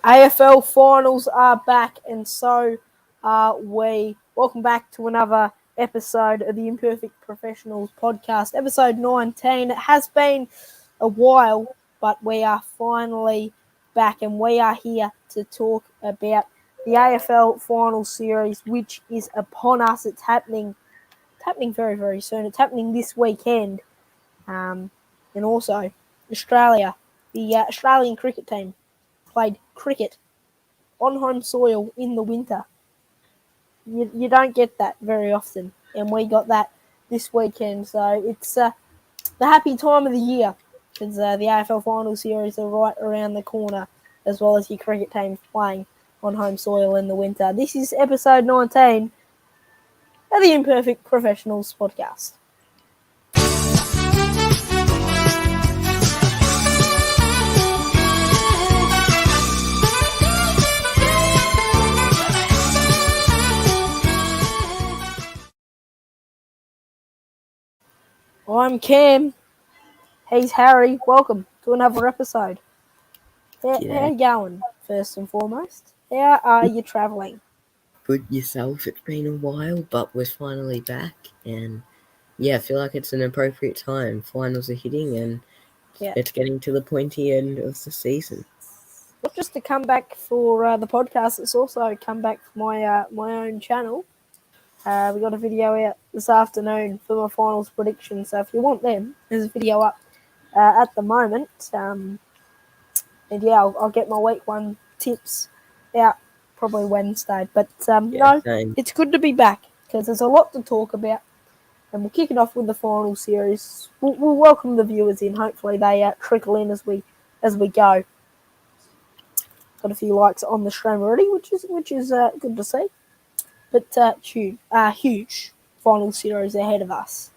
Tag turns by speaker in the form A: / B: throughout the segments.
A: AFL finals are back, and so are we. Welcome back to another episode of the Imperfect Professionals Podcast, episode 19. It has been a while, but we are finally back, and we are here to talk about the AFL final series, which is upon us. It's happening very, very soon. It's happening this weekend, and also Australia, the Australian cricket team, played cricket on home soil in the winter. You don't get that very often, and we got that this weekend. So it's the happy time of the year because the AFL Final Series are right around the corner, as well as your cricket teams playing on home soil in the winter. This is episode 19 of the Imperfect Professionals Podcast. I'm Cam. He's Harry. Welcome to another episode. How you going, first and foremost? How are you travelling?
B: Good yourself. It's been a while, but we're finally back. And I feel like it's an appropriate time. Finals are hitting and it's getting to the pointy end of the season.
A: Not just to come back for the podcast, it's also come back for my own channel. We got a video out this afternoon for my finals predictions. So if you want them, there's a video up at the moment. And I'll get my week one tips out probably Wednesday. But same. It's good to be back because there's a lot to talk about. And we'll kick it off with the final series. We'll welcome the viewers in. Hopefully they trickle in as we go. Got a few likes on the stream already, which is good to see. But huge final series ahead of us.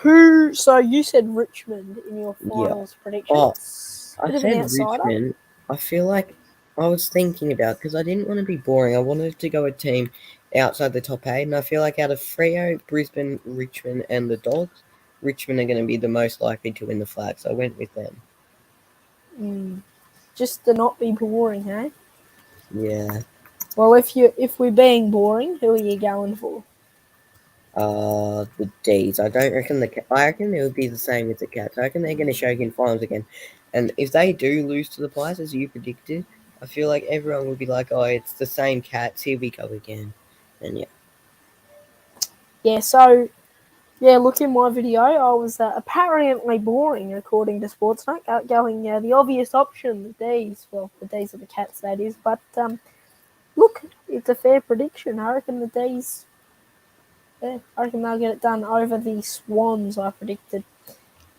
A: So you said Richmond in your finals predictions?
B: I said Richmond. I feel like I was thinking about, because I didn't want to be boring. I wanted to go a team outside the top 8, and I feel like out of Freo, Brisbane, Richmond, and the Dogs, Richmond are going to be the most likely to win the flag, so I went with them.
A: Just to not be boring, hey?
B: Yeah.
A: Well, if we're being boring, who are you going for?
B: The D's. I reckon it would be the same with the Cats. I reckon they're going to choke in finals again. And if they do lose to the Pies, as you predicted, I feel like everyone will be like, oh, it's the same Cats. Here we go again. And
A: look, in my video, I was apparently boring, according to Sportsnet, going the obvious option, the D's. Well, the D's are the Cats, that is. But, look, it's a fair prediction. I reckon the D's... Yeah, I reckon they'll get it done over the Swans, I predicted.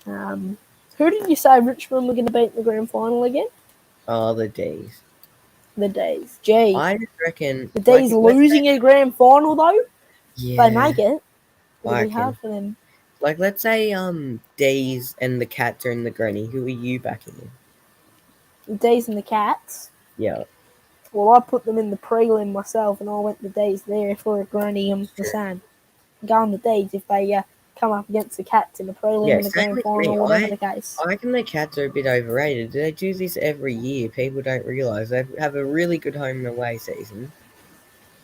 A: Who did you say Richmond were going to beat in the grand final again?
B: The D's.
A: The D's. Gee.
B: I reckon...
A: The D's losing a grand final, though?
B: Yeah.
A: If they make it, it'll be hard for them.
B: Like, let's say D's and the Cats are in the granny. Who are you backing in?
A: The D's and the Cats?
B: Yeah.
A: Well, I put them in the prelim myself, and I went the D's there for a granny. I'm the same. Go on the D's if they come up against the Cats in the prelim, in the grand final, whatever the case.
B: I reckon the Cats are a bit overrated. They do this every year. People don't realise. They have a really good home and away season.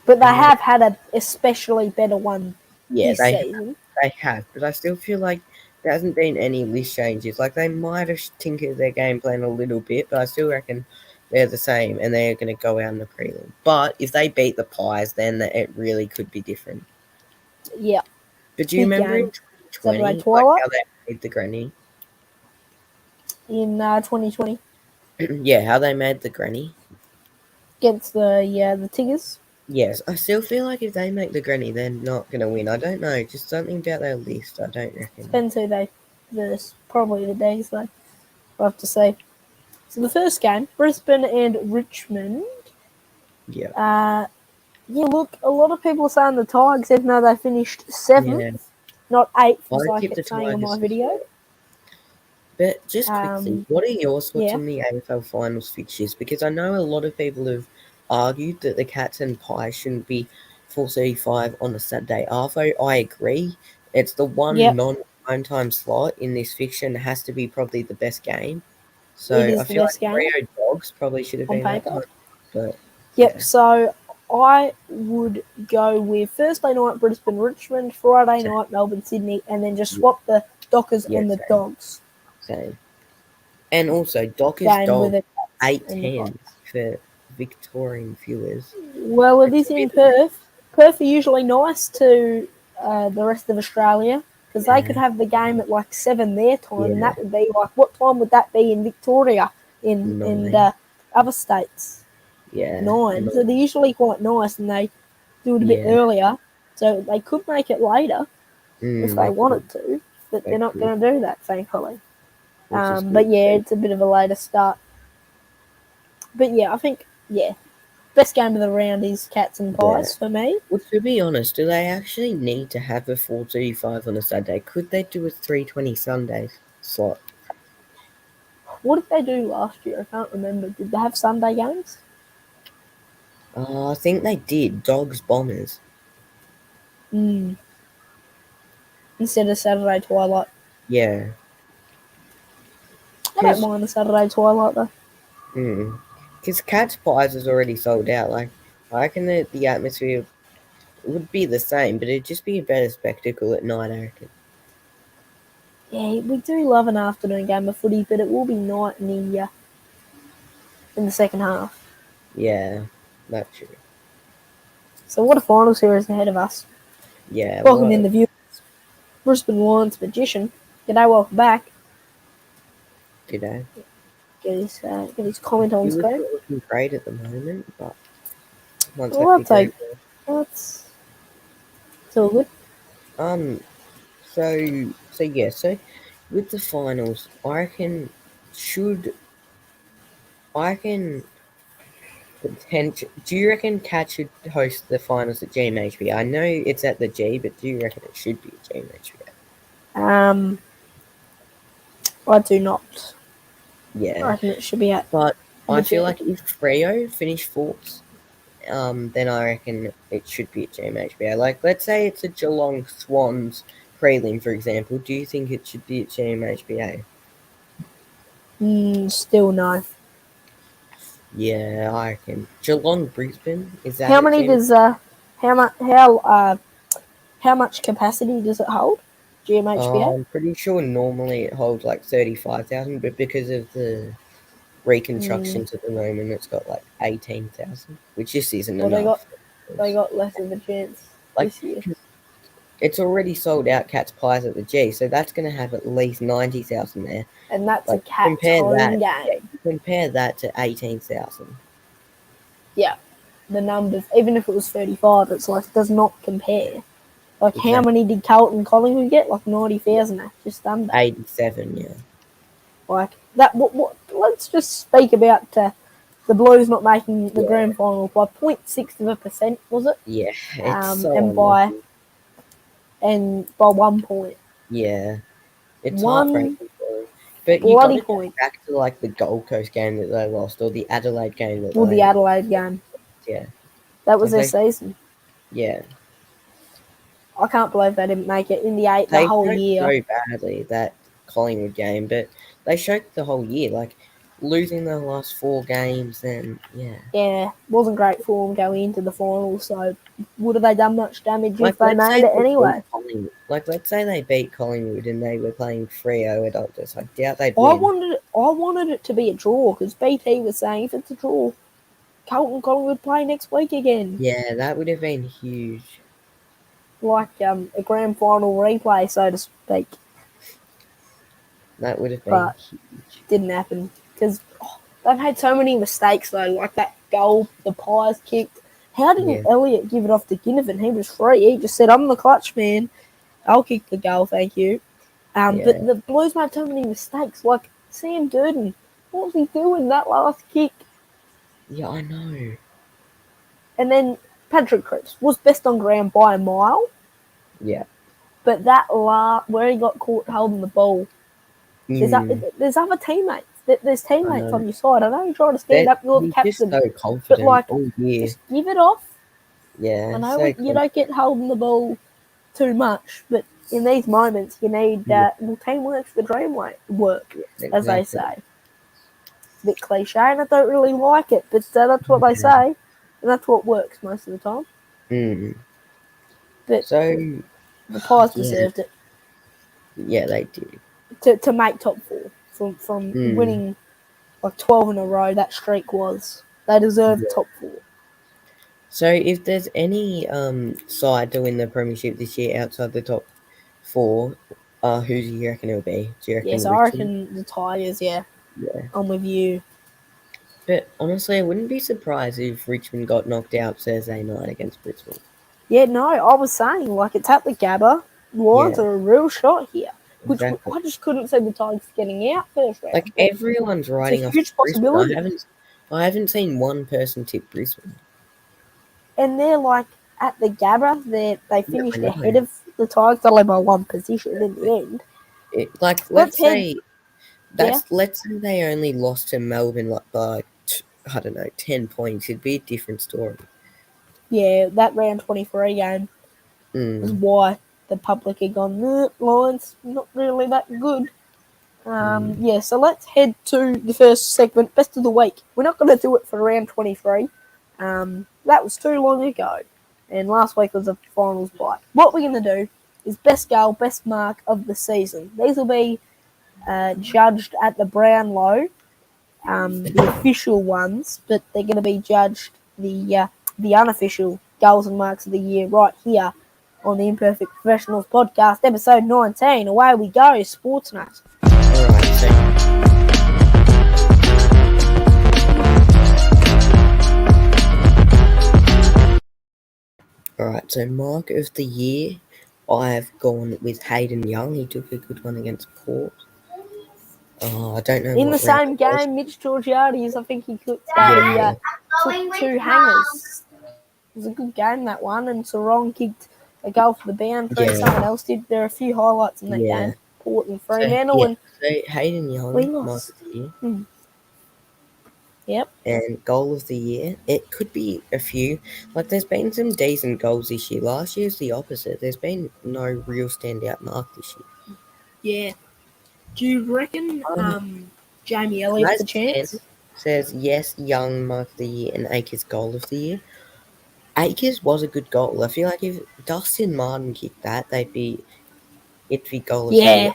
A: But they have had an especially better one this season.
B: They have, but I still feel like there hasn't been any list changes. Like, they might have tinkered their game plan a little bit, but I still reckon they're the same, and they're going to go out in the prelim. But if they beat the Pies, then it really could be different.
A: Yeah.
B: But do you remember in 2020 how they made the granny?
A: In 2020?
B: Yeah, how they made the granny?
A: Against the Tigers?
B: Yes, I still feel like if they make the granny, they're not going to win. I don't know, just something about their list, I don't reckon.
A: Depends who they verse. Probably the D's, though. I'll have to say. So the first game, Brisbane and Richmond.
B: Yeah.
A: Look, a lot of people are saying the Tigers, even though they finished 7th, not 8th, as I kept saying on my video.
B: But just quickly, what are your thoughts on the AFL Finals fixtures? Because I know a lot of people have argued that the Cats and Pies shouldn't be 4:35 on a Saturday. Arvo, I agree. It's the one non-prime time slot in this fiction. It has to be probably the best game. So
A: It
B: I
A: is the
B: feel like
A: best game
B: Freo Dogs probably should have
A: on
B: been that
A: paper.
B: time. But
A: Yep.
B: yeah,
A: So I would go with Thursday night Brisbane Richmond, Friday
B: same.
A: night Melbourne Sydney, and then just swap the Dockers
B: Yeah,
A: and the
B: same.
A: Dogs
B: Same. And also Dockers
A: game with
B: Dogs
A: the Cats and the
B: 8-10 for Victorian viewers.
A: Well, it
B: It's
A: is
B: a
A: in
B: bit,
A: Perth. Perth are usually nice to the rest of Australia because they could
B: yeah,
A: have the game at like 7 their time, and
B: yeah,
A: that would be like, what time would that be in Victoria in
B: 9,
A: other states?
B: yeah,
A: 9. So
B: 9,
A: they're usually quite nice, and they do it a bit
B: yeah.
A: earlier. So they could make it later if they
B: They could,
A: wanted to, but
B: they
A: they're not
B: could,
A: going to do that, thankfully.
B: which is
A: But
B: good.
A: yeah, it's a bit of a later start. But yeah, I think, yeah, best game of the round is Cats and
B: Yeah.
A: Pies for me.
B: Well, to be honest, do they actually need to have a 4:35 on a Saturday? Could they do a 3:20 Sunday slot?
A: What did they do last year? I can't remember. Did they have Sunday games?
B: I think they did. Dogs Bombers.
A: Mm. Instead of Saturday Twilight.
B: Yeah.
A: I don't
B: Because
A: mind the Saturday Twilight though.
B: Cats Pies is already sold out. Like, I reckon that the atmosphere would be the same, but it'd just be a better spectacle at night, I reckon.
A: Yeah, we do love an afternoon game of footy, but it will be night in the second half.
B: Yeah, that's true.
A: So what a final series ahead of us.
B: Yeah,
A: Welcome in
B: what?
A: the viewers. Brisbane Lions Magician. G'day, welcome back.
B: Did I?
A: Get his comment on
B: You were
A: screen.
B: not looking great at the moment, but once
A: Well,
B: that
A: I'll take
B: figure
A: that's it's all good.
B: So with the finals, should I reckon do you reckon Cat should host the finals at GMHB? I know it's at the G, but do you reckon it should be at GMHB?
A: I do not. I
B: Yeah,
A: reckon it should be at
B: but I
A: the
B: feel
A: G.
B: like if Freo finish fourth, then I reckon it should be at GMHBA. Like, let's say it's a Geelong Swans prelim, for example. Do you think it should be at GMHBA?
A: Still no.
B: Yeah, I reckon. Geelong Brisbane, is that
A: How
B: at
A: many
B: GMHBA?
A: does how much capacity does it hold? GMHBA.
B: I'm pretty sure normally it holds like 35,000, but because of the reconstructions at the moment, it's got like 18,000, which just isn't
A: Well,
B: enough.
A: they got less of a chance
B: Like,
A: this year,
B: it's already sold out Cats Pies at the G, so that's going to have at least 90,000 there.
A: and that's a
B: Like,
A: Cats home game.
B: compare that to 18,000.
A: Yeah, the numbers. Even if it was 35, it's like does not compare. Like how
B: Exactly.
A: many did Carlton Collingwood get? Like 90,000, just under.
B: 87, yeah.
A: Like that. What? Let's just speak about the Blues not making the
B: Yeah.
A: grand final by 0.6%, was it?
B: Yeah, it's so
A: And
B: unlucky.
A: by 1 point.
B: Yeah, it's
A: 1
B: heartbreaking for them. But you got
A: bloody
B: to go
A: point.
B: back to like the Gold Coast game that they lost, or the Adelaide game that
A: Well, the
B: they
A: Adelaide game.
B: yeah.
A: That was
B: Like
A: their season.
B: yeah.
A: I can't believe they didn't make it in the
B: They
A: whole
B: showed
A: year.
B: so badly that Collingwood game, but they showed the whole year, like losing the last 4 games and yeah.
A: Yeah, wasn't great for them going into the final. So would have they done much damage
B: Like
A: if they
B: let's say
A: made it
B: they
A: anyway?
B: beat Collingwood. Like let's say they beat Collingwood and they were playing Freo at Optus. I doubt they'd
A: I
B: win.
A: wanted it to be a draw because BT was saying if it's a draw, Carlton Collingwood play next week again.
B: Yeah, that would have been huge.
A: Like a grand final replay, so to speak.
B: That would have been
A: But
B: huge.
A: didn't happen because they've had so many mistakes though, like that goal the Pies kicked. How didn't Elliott give it off to Ginnivan? He was free. He just said, "I'm the clutch man. I'll kick the goal, thank you." But the Blues made so many mistakes. Like Sam Durden, what was he doing that last kick?
B: Yeah, I know.
A: And then Patrick Cripps was best on ground by a mile.
B: Yeah.
A: But that where he got caught holding the ball, there's other teammates. There's teammates on your side. I know you're trying to stand up, you're the
B: He's
A: captain.
B: just so confident
A: But
B: all year.
A: just give it off.
B: Yeah,
A: I know you don't get holding the ball too much, but in these moments you need teamwork's the dream work,
B: Yeah,
A: as they
B: exactly.
A: say. a bit cliche, and I don't really like it, but that's what they say, and that's what works most of the time. But
B: So,
A: the Pies
B: yeah,
A: deserved it
B: yeah, they did.
A: to make top four from
B: Mm.
A: winning like 12 in a row. That streak was they deserved top four.
B: So, if there's any side to win the premiership this year outside the top four, who do you reckon it'll be? Do you reckon
A: Yes, I
B: Richmond?
A: reckon the Tigers. Yeah,
B: Yeah.
A: I'm with you.
B: But honestly, I wouldn't be surprised if Richmond got knocked out Thursday night against Brisbane.
A: Yeah, no, I was saying like it's at the Gabba. Lions
B: Yeah,
A: are a real shot here, which
B: exactly.
A: I just couldn't see the Tigers getting out first round.
B: Like
A: But
B: everyone's
A: it's
B: writing
A: a
B: off
A: huge
B: Brisbane.
A: possibility,
B: I haven't seen one person tip Brisbane.
A: and they're like at the Gabba. They
B: I
A: finished ahead
B: know.
A: of the Tigers only by one position in the end.
B: Let's
A: head.
B: say
A: Yeah,
B: let's say they only lost to Melbourne by I don't know 10 points. It'd be a different story.
A: yeah, that round 23 game was why the public had gone, Lions not really that good. Yeah, so let's head to the first segment, best of the week. We're not going to do it for round 23. That was too long ago, and last week was a finals bye. What we're going to do is best goal, best mark of the season. These will be judged at the Brownlow, the official ones, but they're going to be judged the unofficial goals and marks of the year right here on the Imperfect Professionals Podcast, episode 19. Away we go, Sportsnet.
B: Alright, so mark of the year, I've gone with Hayden Young. He took a good one against Port. I don't know.
A: In the same game, Mitch Georgiades, I think he took two hangers. It was a good game, that one, and Sarong kicked a goal for the boundary.
B: Yeah.
A: Someone else did. There are a few highlights in that game. Port and Fremantle.
B: So Hayden Young,
A: we
B: mark
A: lost.
B: of the year.
A: Yep.
B: And goal of the year, it could be a few. Like, there's been some decent goals this year. Last year's the opposite. There's been no real standout mark this year.
A: Yeah. Do you reckon Jamie Elliott's a chance?
B: Says yes, Young mark of the year and Akers goal of the year. Akers was a good goal. I feel like if Dustin Martin kicked that, it'd be goal of the year.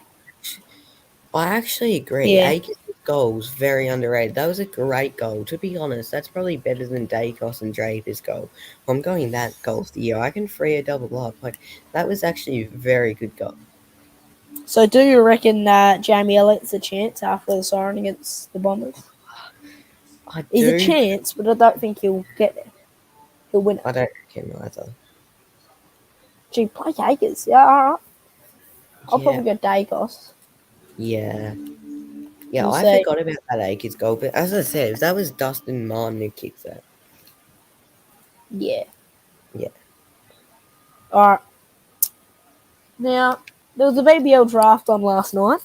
B: I actually agree.
A: Yeah.
B: Akers' goal was very underrated. That was a great goal. To be honest, that's probably better than Dacos and Draper's goal. I'm going that goal of the year. I can free a double up. Like, that was actually a very good goal.
A: So do you reckon Jamie Elliott's a chance after the siren against the Bombers? He's a chance, but I don't think he'll get there. He'll win it.
B: I don't reckon either.
A: Gee, play Akers. Yeah, all right. I'll probably go Dacos.
B: Yeah.
A: We'll
B: I forgot about that Akers goal, but as I said, if that was Dustin Martin who kicked that.
A: Yeah.
B: Yeah.
A: All right. Now, there was a BBL draft on last night,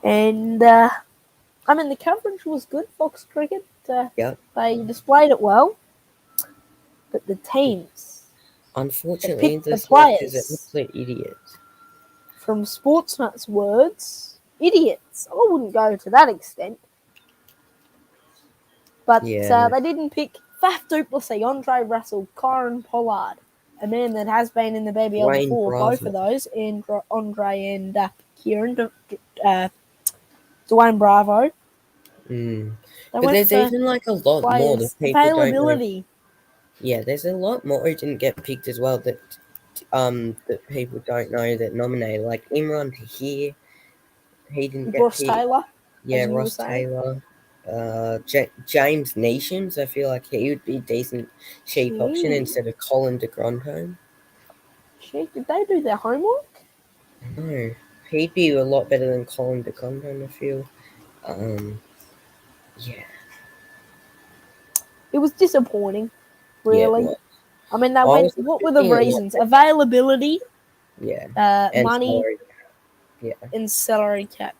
A: and the coverage was good. Fox Cricket, they displayed it well, but the teams,
B: unfortunately,
A: the players
B: are absolute idiots.
A: From Sportsnut's words, idiots. I wouldn't go to that extent, but they didn't pick Faf du Plessis, Andre Russell, Kyron Pollard, a man that has been in the BBL before, both of those, and Andre and Kieran, Dwayne Bravo.
B: But there's even like a lot more that people
A: availability.
B: Don't know. Yeah, there's a lot more who didn't get picked as well that people don't know that nominated. Like Imran Tahir, he didn't get
A: Ross
B: picked.
A: Taylor.
B: Yeah, Ross Taylor. James Nations, I feel like he would be a decent cheap option instead of Colin de Grandhomme.
A: Shit, did they do their homework?
B: No, he'd be a lot better than Colin de Grandhomme, I feel. Yeah.
A: It was disappointing, really.
B: Yeah,
A: I mean, they went. What were the reasons? Availability.
B: Yeah.
A: And money.
B: Salary cap. Yeah.
A: And salary cap.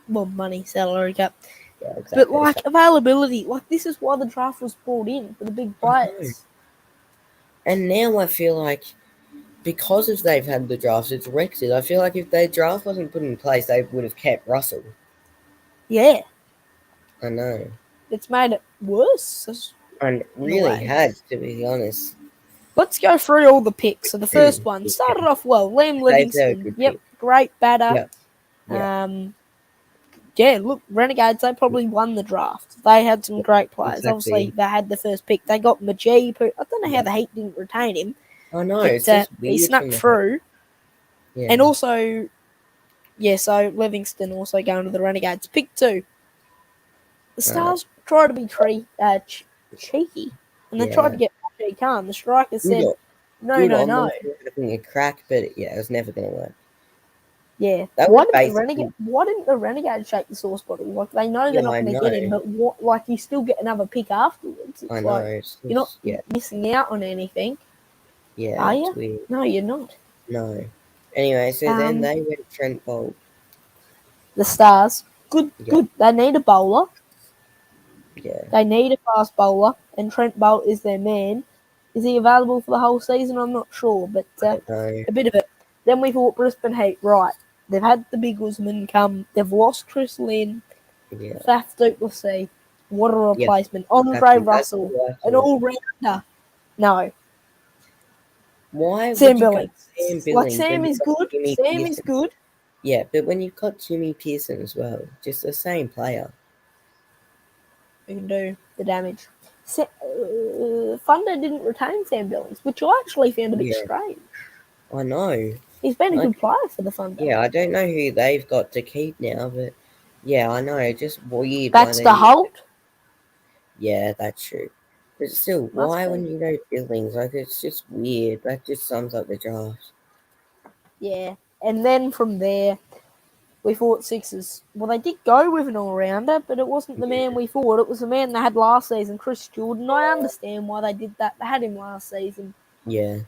A: Well, money, salary cap.
B: Yeah, exactly.
A: But like availability, like this is why the draft was brought in for the big players.
B: And now I feel like because of they've had the draft, it's wrecked it. I feel like if their draft wasn't put in place, they would have kept Russell.
A: Yeah.
B: I know.
A: It's made it worse
B: And
A: in a
B: really
A: way.
B: had, to be honest.
A: Let's go through all the picks. So the first one started
B: Okay.
A: off well. Liam
B: They're a
A: Livingston.
B: good
A: Yep,
B: pick.
A: great batter.
B: Yeah. Yeah.
A: Yeah, look, Renegades, they probably won the draft. They had some great players.
B: Exactly.
A: Obviously, they had the first pick. They got Majib, who I don't know how
B: Yeah.
A: the Heat didn't retain him,
B: I know.
A: but
B: It's just
A: he
B: weird
A: snuck
B: from the Heat.
A: through.
B: Yeah.
A: And also, yeah, so Livingston also going to the Renegades. Pick 2. The Stars tried to be cheeky, and they tried to
B: Yeah.
A: get Rashid Khan. The striker said,
B: Good,
A: no,
B: good
A: no,
B: on
A: no.
B: them for having a crack, but yeah, it was never going to work.
A: Yeah.
B: That
A: Why
B: was
A: didn't
B: basically.
A: the Renegade shake the sauce bottle? Like, they know they're
B: Yeah,
A: not
B: I
A: going to
B: know.
A: get him, but what? Like, you still get another pick afterwards. It's
B: I know.
A: like
B: It's
A: you're not
B: just, yeah.
A: missing out on anything,
B: Yeah,
A: are
B: it's
A: you?
B: weird.
A: No, you're not.
B: No. Anyway, so then
A: Um,
B: they went Trent Bolt.
A: the Stars, good,
B: Yeah.
A: good. They need a bowler.
B: Yeah.
A: They need a fast bowler, and Trent Bolt is their man. Is he available for the whole season? I'm not sure, but
B: I don't know.
A: a bit of it. Then we thought Brisbane Heat, right. They've had the big Usman come. They've lost Chris Lynn,
B: Yeah.
A: Faf Duplessis. What a
B: Yep.
A: replacement. Andre
B: Exactly. That's
A: Russell,
B: what I
A: an
B: thought.
A: all-rounder. No.
B: Why
A: Sam
B: would you go
A: Billings.
B: Sam
A: Like,
B: Billings when
A: Sam
B: you've
A: is
B: got
A: good.
B: Jimmy
A: Sam is
B: Pearson?
A: good.
B: Yeah, but when you've got Jimmy Pearson as well, just the same player.
A: Who can do the damage. Thunder didn't retain Sam Billings, which I actually found a bit
B: Yeah.
A: strange.
B: I know.
A: He's been a
B: Like,
A: good player for the Thunder.
B: yeah, I don't know who they've got to keep now, but yeah, I know. Just weird why
A: That's
B: they
A: the
B: didn't.
A: Holt.
B: Yeah, that's true. But still,
A: Must
B: why
A: be.
B: wouldn't you go Billings? Like, it's just weird. That just sums up the draft.
A: Yeah. And then from there, we thought Sixers. Well, they did go with an all-rounder, but it wasn't the man we thought. It was the man they had last season, Chris Jordan. I understand why they did that. They had him last season.
B: Yeah.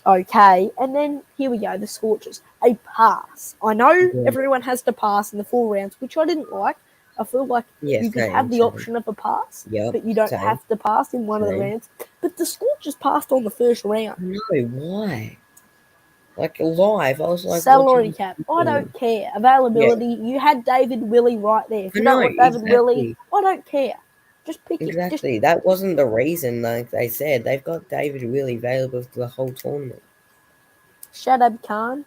A: Okay. And then here we go, the Scorchers. A pass. I know
B: Yeah.
A: everyone has to pass in the 4 rounds, which I didn't like. I feel like
B: Yeah,
A: you could have the option of a pass,
B: Yep,
A: but you don't
B: same.
A: have to pass in one of the
B: Same.
A: rounds. But the Scorchers passed on the first round.
B: No, why? Like, live, I was like,
A: Salary
B: watching.
A: cap. I don't care. Availability. You had David Willie right there. If
B: I
A: you
B: know,
A: don't want David Willie,
B: exactly.
A: I don't care. Just pick him. Just
B: Exactly. That wasn't the reason, like they said. They've got David Willie available for the whole tournament.
A: Shadab Khan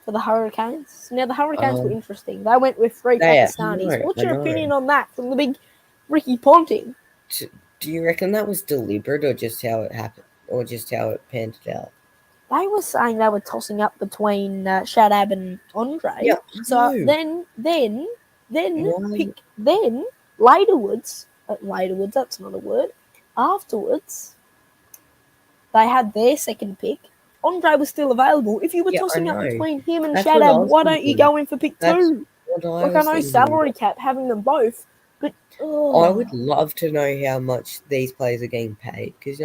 A: for the Hurricanes. Now, the Hurricanes were
B: Um,
A: interesting. They went with 3
B: I
A: Pakistanis.
B: know,
A: What's
B: I
A: your
B: know.
A: opinion on that from the big Ricky Ponting?
B: Do you reckon that was deliberate or just how it happened? Or just how it panned out?
A: They were saying they were tossing up between Shadab and Andre.
B: Yeah,
A: So
B: I
A: then
B: Why?
A: laterwards, that's not a word. Afterwards, they had their second pick. Andre was still available. If you were
B: Yeah, I
A: tossing up
B: know.
A: between him and
B: That's what I
A: Shadab,
B: was
A: why don't you
B: thinking.
A: go in for pick
B: That's
A: 2?
B: what I
A: Like, I
B: was
A: know
B: thinking.
A: salary cap having them both, but
B: I would love to know how much these players are getting paid because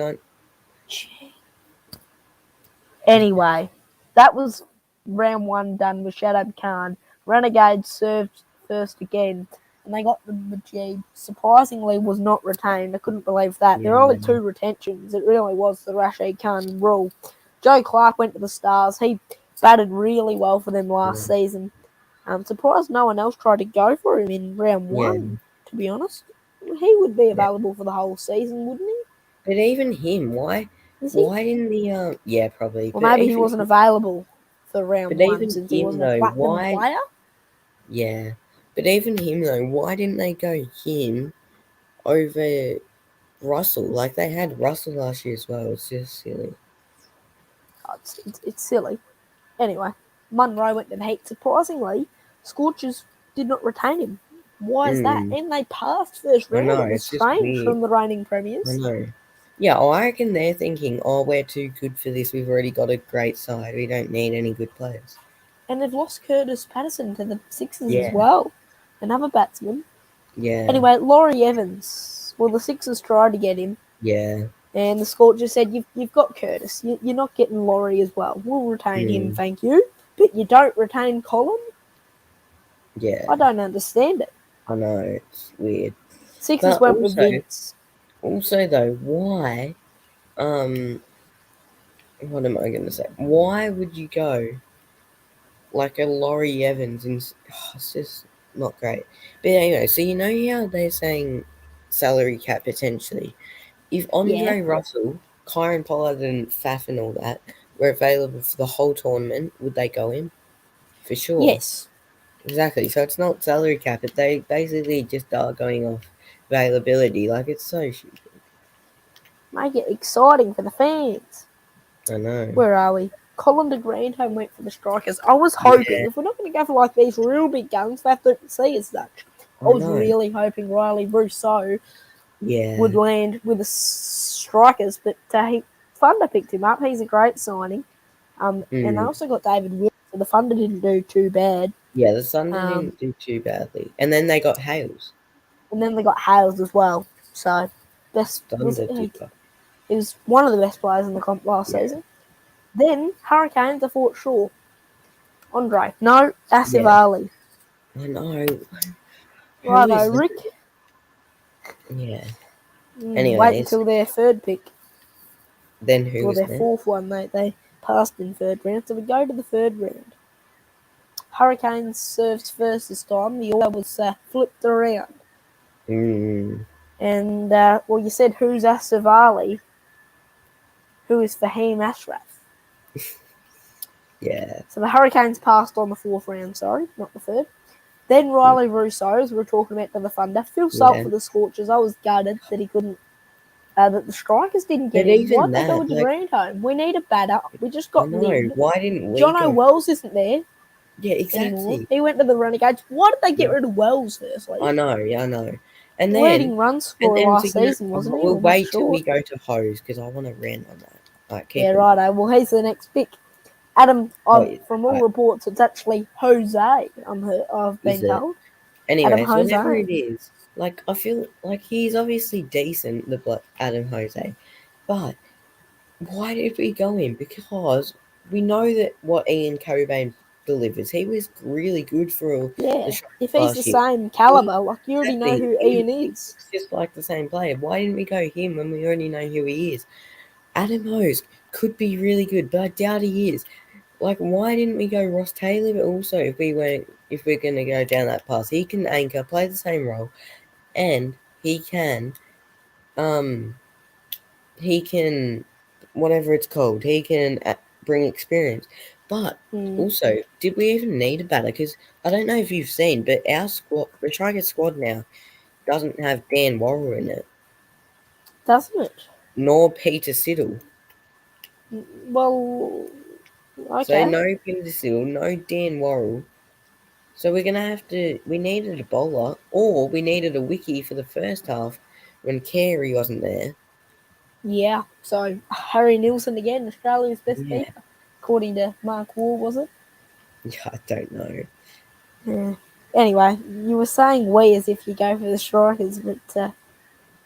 A: Anyway, that was round 1 done with Shadab Khan. Renegades served first again, and they got the Majid. Surprisingly, was not retained. I couldn't believe that. There were only 2 retentions. It really was the Rashid Khan rule. Joe Clark went to the Stars. He batted really well for them last season. I'm surprised no one else tried to go for him in round 1, to be honest. He would be available for the whole season, wouldn't he?
B: But even him, why didn't the yeah, probably.
A: Well,
B: But
A: maybe he
B: even
A: wasn't available for round 1 since he
B: him
A: wasn't a
B: though,
A: platinum player.
B: Yeah, but even him though, why didn't they go him over Russell? Like they had Russell last year as well. It's just silly.
A: Oh, it's silly. Anyway, Munro went to the Heat. Surprisingly, Scorchers did not retain him. Why is that? And they passed first
B: I
A: round.
B: know,
A: It was
B: it's just
A: strange
B: weird.
A: from the reigning
B: I
A: premiers.
B: know. Yeah, I reckon they're thinking, oh, we're too good for this. We've already got a great side. We don't need any good players.
A: And they've lost Curtis Patterson to the Sixers
B: Yeah.
A: as well. Another batsman.
B: Yeah.
A: Anyway, Laurie Evans. Well, the Sixers tried to get him.
B: Yeah.
A: And the Scorchers said, you've got Curtis. You're not getting Laurie as well. We'll retain him, thank you. But you don't retain Colin?
B: Yeah.
A: I don't understand it.
B: I know, it's weird.
A: Sixers
B: But
A: went with Vince.
B: Also, though, why? What am I going to say? Why would you go like a Laurie Evans? It's just not great. But anyway, so you know how they're saying salary cap potentially. If
A: Yeah.
B: Andre Russell, Kyron Pollard, and Faf and all that were available for the whole tournament, would they go in? For sure.
A: Yes.
B: Exactly. So it's not salary cap, but they basically just are going off availability. Like, it's so stupid.
A: Make it exciting for the fans.
B: I know.
A: Where are we? Colin de Grandhome went for the strikers. I was
B: Yeah,
A: hoping, if we're not going to go for like these real big guns, they have to see as such. I
B: I
A: was
B: know.
A: really hoping Riley Rousseau
B: Yeah.
A: would land with the strikers, but Thunder picked him up. He's a great signing. And they also got David Wilson, so the Thunder didn't do too bad.
B: Yeah, the Thunder
A: Um,
B: didn't do too badly. And then they got Hales.
A: and then they got Hales as well. So, best was
B: Thunder
A: it?
B: did
A: He
B: well.
A: was one of the best players in the comp last
B: Yeah.
A: season. Then Hurricanes are Fort Shaw. Andre, no, Asif
B: Yeah.
A: Ali.
B: I know. Who
A: Righto,
B: is that?
A: Rick.
B: Yeah.
A: Wait
B: Anyways,
A: until their third pick,
B: then who
A: or
B: was
A: their
B: next?
A: fourth one. They passed in third round, so we go to the third round. Hurricanes serves first this time. The order was flipped around. And, well, you said who's Asif Ali, who is Fahim Ashraf.
B: Yeah.
A: So the Hurricanes passed on the fourth round, sorry, not the third. Then Riley Rousseau, as we were talking about for the Thunder. Phil Salt for the Scorchers. I was gutted that he couldn't, that the strikers didn't get
B: But
A: him.
B: even
A: Why'd they go
B: that,
A: with
B: like,
A: Grandhome? We need a batter. We just
B: I
A: got
B: know.
A: Lind.
B: Why didn't we
A: Jono
B: go?
A: Wells isn't there
B: Yeah,
A: anymore.
B: exactly.
A: He went to the Renegades. Why did they get
B: Yeah.
A: rid of Wells firstly?
B: I know. Yeah, I know. And
A: Leading
B: then,
A: run scorer last
B: so,
A: season, wasn't he?
B: we'll
A: Or not
B: wait till
A: sure.
B: we go to Hose because I want to rant on that. Alright, keep
A: Yeah,
B: it.
A: righto. Well, he's the next pick. Adam, from all
B: Right.
A: reports, it's actually Jose. I've been
B: Is it?
A: told. Adam
B: Anyways, whatever
A: Jose.
B: it is, like, I feel like he's obviously decent, the Adam Jose, but why did we go in? Because we know that what Ian Cobain delivers. He was really good for
A: Yeah,
B: the
A: if he's the
B: last year.
A: same caliber, like you already know
B: Exactly.
A: who Ian is.
B: He's just like the same player. Why didn't we go him when we already know who he is? Adam Hose could be really good, but I doubt he is. Like, why didn't we go Ross Taylor? But also, if we're gonna go down that path, he can anchor, play the same role, and he can, whatever it's called, he can bring experience. But also, did we even need a batter? Because I don't know if you've seen, but our squad, the Tigers squad now, doesn't have Dan Worrell in it,
A: Doesn't it?
B: nor Peter Siddle.
A: Well,
B: So
A: okay.
B: no Peter Siddle, no Dan Worrell. So we're gonna have to. We needed a bowler, or we needed a wiki for the first half when Carey wasn't there.
A: Yeah, so Harry Nielsen again, Australia's best
B: Yeah,
A: keeper, according to Mark Wall, was it?
B: yeah, I don't know.
A: Yeah. Anyway, you were saying we as if you go for the strikers, but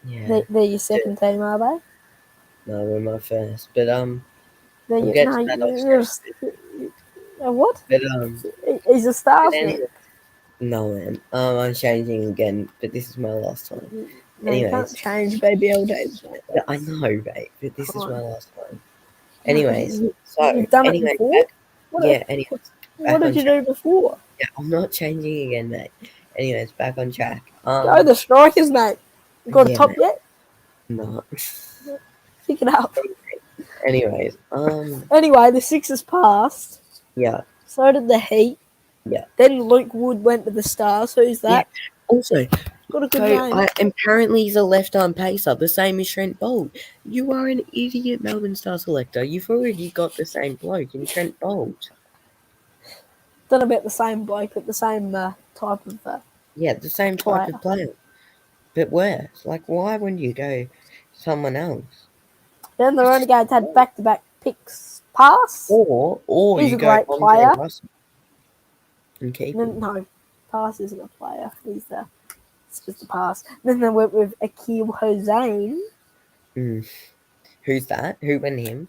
B: Yeah,
A: they're your second team, are they?
B: no, we're my first, but we'll
A: They're
B: get
A: no,
B: to that
A: you're what?
B: But
A: He's a Stars
B: but
A: man.
B: anyway, no man, I'm changing again, but this is my last time.
A: No, you can't
B: Anyways,
A: change Baby LJ's.
B: yeah, I know, babe, but this is my last time.
A: No,
B: Anyways, so
A: you've done it
B: anyway,
A: before.
B: anyways,
A: What
B: back on
A: did you
B: track.
A: do before?
B: Yeah, I'm not changing again, mate. Anyways, back on track.
A: Go the strikers, mate. You got a
B: Yeah,
A: top
B: mate.
A: yet?
B: No.
A: Pick it up.
B: Anyways,
A: Anyway, the Sixers passed.
B: yeah,
A: So did the Heat.
B: yeah,
A: Then Luke Wood went to the Stars. Who's that?
B: yeah. Also,
A: Got a good
B: so
A: name.
B: apparently he's a left-arm pacer, the same as Trent Bolt. You are an idiot, Melbourne Star selector. You've already got the same bloke in Trent Bolt.
A: Don't know about the same bloke, but the same type of
B: Yeah, the same type of player, but worse. Like, why wouldn't you go someone else?
A: Then the Renegades had back-to-back picks pass.
B: Or
A: He's
B: you
A: a
B: go
A: great
B: Andre
A: player.
B: Russell and keep him.
A: No, pass isn't a player. It's just a pass. Then they went with Akil Hossein.
B: Who's that? Who went him?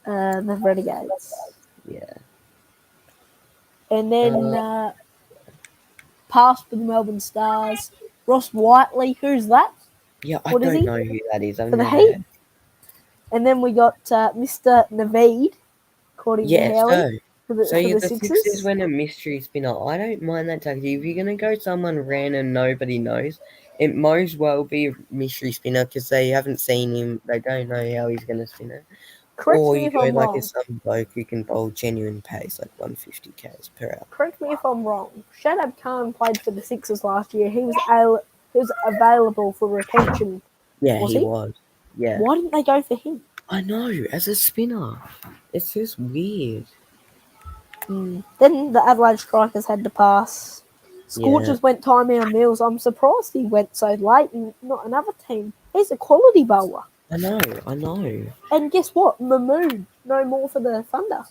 A: The Renegades.
B: Yeah.
A: And then passed for the Melbourne Stars. Ross Whiteley, who's that?
B: Yeah, I
A: What is
B: don't
A: he?
B: know who that is. I've
A: For the
B: never
A: Heat.
B: heard.
A: And then we got Mr. Naveed, according to
B: Yeah,
A: Howie.
B: so
A: for
B: So
A: the
B: the Sixers
A: Sixers.
B: went a mystery spinner. I don't mind that tactic. If you're gonna go someone random nobody knows, it might as well be a mystery spinner because they haven't seen him. They don't know how he's gonna spin it.
A: Correct
B: Or
A: me
B: you
A: if
B: go
A: I'm
B: like a
A: wrong.
B: some bloke who can bowl genuine pace, like 150 k's per hour.
A: Correct me if I'm wrong. Shadab Khan played for the Sixers last year. He was available for retention,
B: Yeah,
A: was
B: he
A: he?
B: was. Yeah,
A: Why didn't they go for him?
B: I know. As a spinner, it's just weird.
A: Then the Adelaide Strikers had to pass.
B: Yeah,
A: Scorchers went Timeout Mills. I'm surprised he went so late and not another team. He's a quality bowler.
B: I know. I know.
A: And guess what? Mahmood, no more for the Thunder.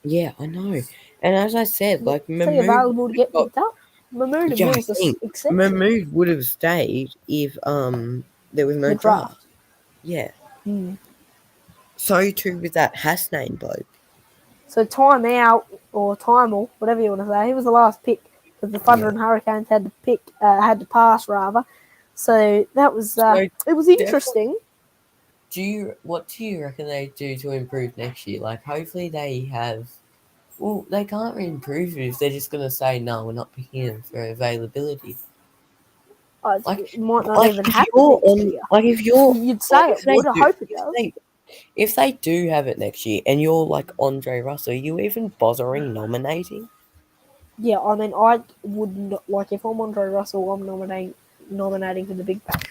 B: Yeah, I know. And as I said, like
A: Is he
B: Mahmood
A: available to
B: would have
A: get
B: got.
A: picked up? Mahmood and
B: Yeah, I
A: Mills are
B: think
A: exceptional.
B: Mahmood would have stayed if there was no
A: The
B: draft.
A: draft.
B: Yeah.
A: Mm.
B: So too with that Hasnane bloke.
A: So Timeout or Timel, whatever you want to say, he was the last pick because the Thunder
B: Yeah.
A: and Hurricanes had to pass rather. So that was
B: So
A: it was
B: definitely,
A: interesting.
B: what do you reckon they do to improve next year? Like hopefully they have. Well, they can't really improve it if they're just gonna say no, we're not picking him for availability. Like,
A: It might not
B: like
A: even
B: if
A: happen
B: you're
A: next
B: on,
A: year.
B: like if you're,
A: You'd
B: like
A: say
B: if
A: it
B: they
A: would. I
B: do,
A: hope it does.
B: if they do have it next year, and you're like Andre Russell, are you even bothering nominating?
A: Yeah, I mean, I would not, like if I'm Andre Russell, I'm nominating for the Big Bash.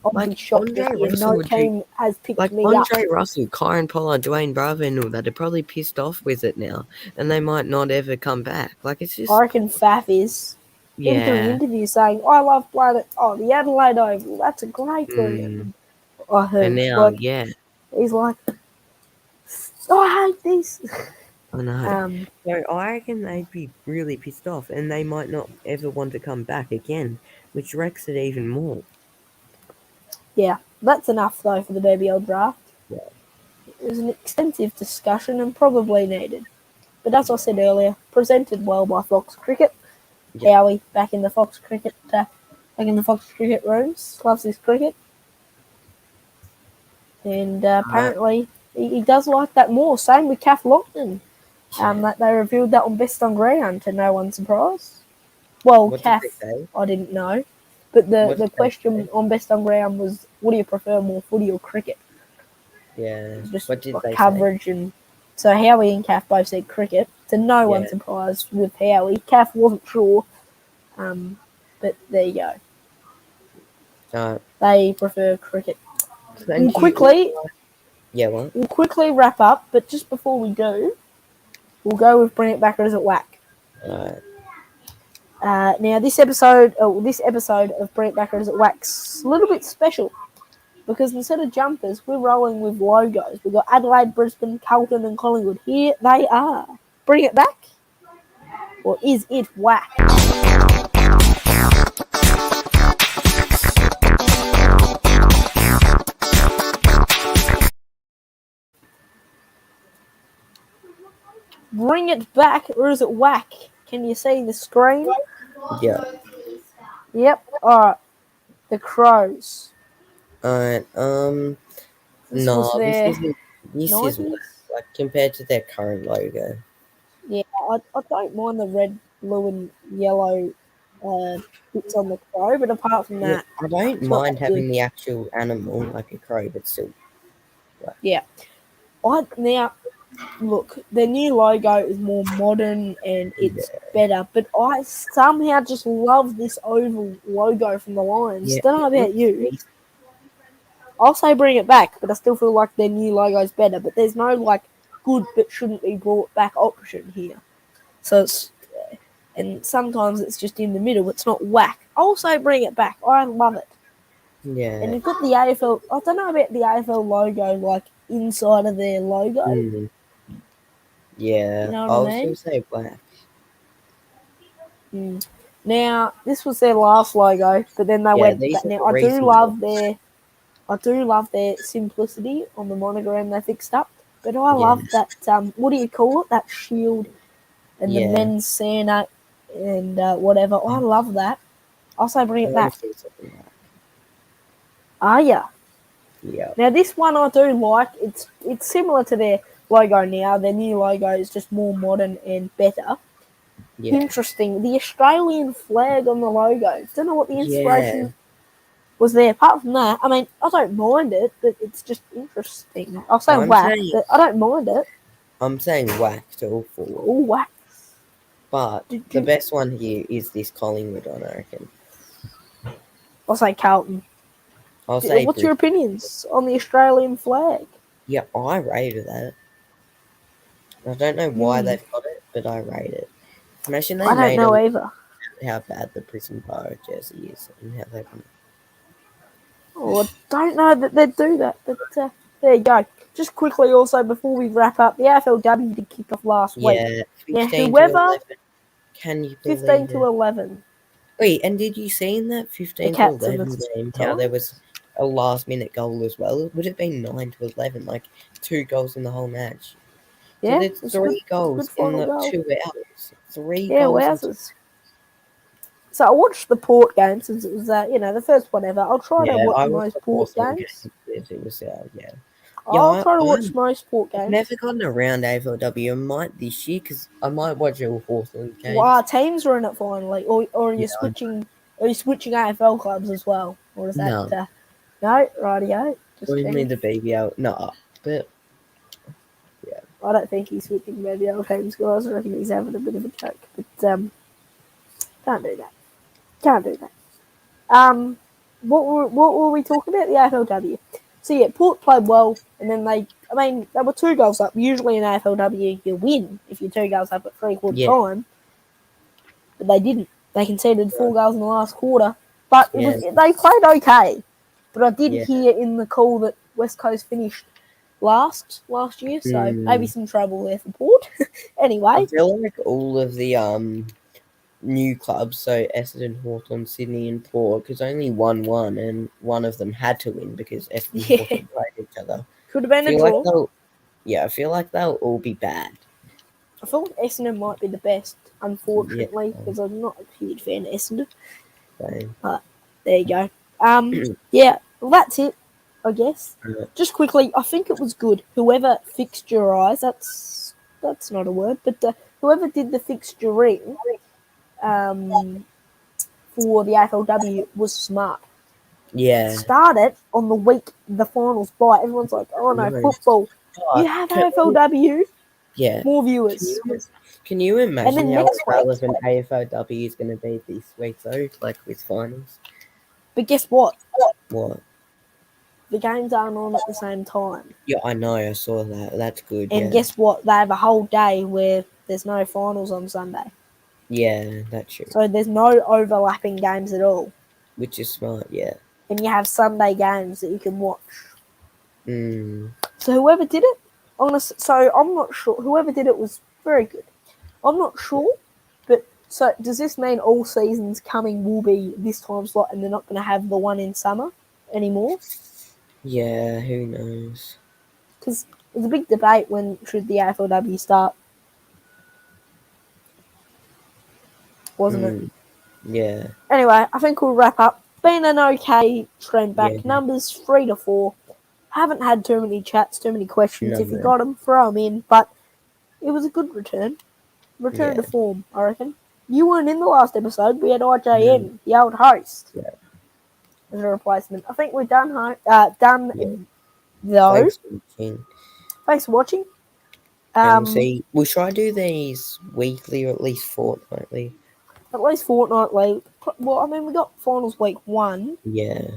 A: I'd be
B: Like
A: shocked to
B: Andre
A: hear
B: Russell
A: no
B: would be
A: team has picked
B: like
A: me up.
B: Andre Russell, Karen Pollard, Dwayne Bravo, and all that. They're probably pissed off with it now, and they might not ever come back. Like it's
A: I
B: just,
A: reckon Faf is. He did an
B: yeah.
A: interview saying, "I love playing at the Adelaide Oval. That's a great
B: Mm.
A: ground." I
B: And
A: heard
B: now,
A: like
B: yeah,
A: he's like, "I hate this."
B: I know.
A: um,
B: So I reckon they'd be really pissed off, and they might not ever want to come back again, which wrecks it even more.
A: yeah, that's enough though for the BBL draft.
B: Yeah.
A: It was an extensive discussion and probably needed. But as I said earlier, presented well by Fox Cricket.
B: Yeah.
A: Howie back in the Fox Cricket rooms, loves his cricket, and apparently he does like that more. Same with Kath Lockton. That they revealed that on Best on Ground to no one's surprise. Well,
B: What did they
A: Kath,
B: say?
A: I didn't know, but
B: What
A: the
B: did they
A: question
B: say?
A: on Best on Ground was, "What do you prefer more, footy or cricket?"
B: Yeah.
A: Just
B: What did
A: like
B: they say?
A: coverage and. So Howie and Kath both said cricket. To no
B: Yeah.
A: one's surprise with Howie. Kath wasn't sure, but there you go. They prefer cricket.
B: Thank you. Yeah, what?
A: We'll quickly wrap up, but just before we do, we'll go with Bring It Back or Is It Whack?
B: Alright.
A: Now, this episode of Bring It Back or Is It Whack's a little bit special because instead of jumpers, we're rolling with logos. We've got Adelaide, Brisbane, Carlton, and Collingwood. Here they are. Bring it back, or is it whack? Bring it back, or is it whack? Can you see the screen?
B: Yeah.
A: Yep. All right. The Crows.
B: Alright.
A: This was
B: No,
A: their
B: this is
A: 90s.
B: like compared to their current logo.
A: Yeah, I don't mind the red, blue, and yellow bits on the crow, but apart from
B: Yeah,
A: that,
B: I don't
A: it's not
B: mind
A: that good.
B: having the actual animal like a crow, but still.
A: Yeah. Now, look, their new logo is more modern and it's better, but I somehow just love this oval logo from the Lions.
B: Yeah,
A: Don't know
B: it
A: about
B: looks
A: you.
B: decent.
A: I'll say bring it back, but I still feel like their new logo's better, but there's no, like, good but shouldn't be brought back option here. So it's... And sometimes it's just in the middle. It's not whack. I'll say bring it back. I love it.
B: Yeah.
A: And you've got the AFL... I don't know about the AFL logo, like, inside of their logo.
B: Mm. Yeah.
A: You know
B: I
A: what I
B: was
A: mean?
B: going to say black.
A: Now, this was their last logo, but then they went
B: these
A: back.
B: are
A: Now,
B: the reasonable ones.
A: I do love their simplicity on the monogram they fixed up. But I
B: Yeah.
A: love that, what do you call it? That shield and the
B: Yeah.
A: men's Santa and whatever. I love that. I'll say bring it back. Are ya?
B: Yeah.
A: Now, this one I do like. It's similar to their logo now. Their new logo is just more modern and better.
B: Yeah.
A: Interesting. The Australian flag on the logo. Don't know what the inspiration
B: Yeah.
A: was there. Apart from that, I mean, I don't mind it, but it's just interesting. I'll say whack, but I don't mind it.
B: I'm saying whack to all four.
A: All wax.
B: But the best one here is this Collingwood one, I reckon.
A: I'll say Carlton.
B: I'll say
A: What's your opinions on the Australian flag?
B: Yeah, I rated that. I don't know why they've got it, but I rate it. Imagine they
A: I don't
B: made
A: know either.
B: how bad the Brisbane Bar jersey is and how they won it.
A: Oh, I don't know that they'd do that, but there you go. Just quickly, also before we wrap up, the AFLW did kick off last week.
B: Yeah, 15
A: Now,
B: to
A: whoever
B: 11. Can you believe
A: 15
B: it?
A: to 11.
B: Wait, and did you see in that 15
A: The
B: to
A: Cats and
B: 11
A: the
B: game how there was a last minute goal as well? It would have been 9 to 11, like 2 goals in the whole match.
A: Yeah,
B: So there's
A: it's
B: 3 goals
A: good
B: in the
A: goal.
B: 2 hours. 3
A: Yeah,
B: goals.
A: wowzers. So I watched the Port game since it was, the first one ever. I'll try to watch most Port games.
B: It was, yeah.
A: I'll try to watch most Port games.
B: I've never gotten around AFLW. I might this year because I might watch all Hawthorn games.
A: Well, our teams are in it finally, or are you switching? Are you switching AFL clubs as well, or is that
B: No?
A: No, rightio.
B: Only the BBL. No, but yeah,
A: I don't think he's switching BBL teams, guys. I reckon he's having a bit of a joke, but can't do that. Can't do that. What were we talking about? The AFLW. So yeah, Port played well, and then they were 2 goals up. Usually in AFLW, you win if you're 2 goals up at 3/4 time, but they didn't. They conceded 4 goals in the last quarter, but they played okay. But I did hear in the call that West Coast finished last year, so maybe some trouble there for Port. Anyway,
B: I feel like all of the new clubs, so Essendon, Hawthorn, Sydney, and Port, because only one won, and one of them had to win because Essendon and Hawthorn played each other.
A: Could have been a draw.
B: I feel like they'll all be bad.
A: I feel like Essendon might be the best, unfortunately, because I'm not a huge fan of Essendon.
B: Same.
A: But there you go. Yeah, well, that's it, I guess. Just quickly, I think it was good. Whoever fixed your eyes, that's not a word, but whoever did the fixturing for the AFLW was smart.
B: Yeah.
A: Started on the week the finals by. Everyone's like, oh no, football. You have AFLW.
B: Yeah.
A: More viewers.
B: Can you imagine how relevant AFLW is going to be this week, though, like with finals?
A: But guess what?
B: What?
A: The games aren't on at the same time.
B: Yeah, I know. I saw that. That's good.
A: And guess what? They have a whole day where there's no finals on Sunday.
B: Yeah, that's true.
A: So there's no overlapping games at all.
B: Which is smart, yeah.
A: And you have Sunday games that you can watch. So whoever did it, I'm not sure. Whoever did it was very good. I'm not sure, but so does this mean all seasons coming will be this time slot and they're not going to have the one in summer anymore?
B: Yeah, who knows?
A: Because there's a big debate when should the AFLW start. Wasn't it?
B: Yeah.
A: Anyway, I think we'll wrap up. Been an okay trend back. Yeah. Numbers 3 to 4. Haven't had too many chats, too many questions. If you got them, throw them in. But it was a good return. Return to form, I reckon. You weren't in the last episode. We had IJN, the old host, as a replacement. I think we're done, though. Thanks for watching.
B: We'll try to do these weekly or at least fortnightly.
A: At least fortnightly. Well, I mean, we got finals week 1.
B: Yeah.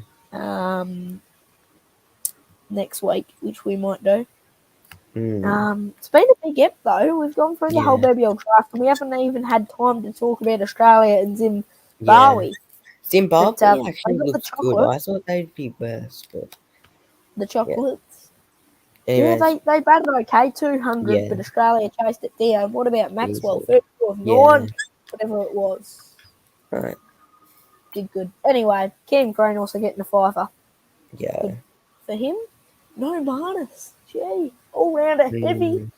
A: Next week, which we might do. It's been a big ep, though. We've gone through the whole BBL draft, and we haven't even had time to talk about Australia and Zimbabwe.
B: Yeah. Zimbabwe actually looks good. I thought they'd be worse, but...
A: The chocolates.
B: Anyways.
A: Yeah, they batted okay, 200, but Australia chased it down. What about Maxwell? 34 of 9, whatever it was.
B: Right.
A: Did good. Anyway, Cam Green also getting a fiver.
B: Yeah.
A: Good for him, no minus. Gee, all-rounder heavy.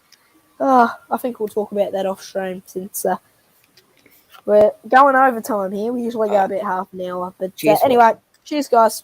A: I think we'll talk about that off-stream since we're going overtime here. We usually go about half an hour. But anyway, cheers, guys.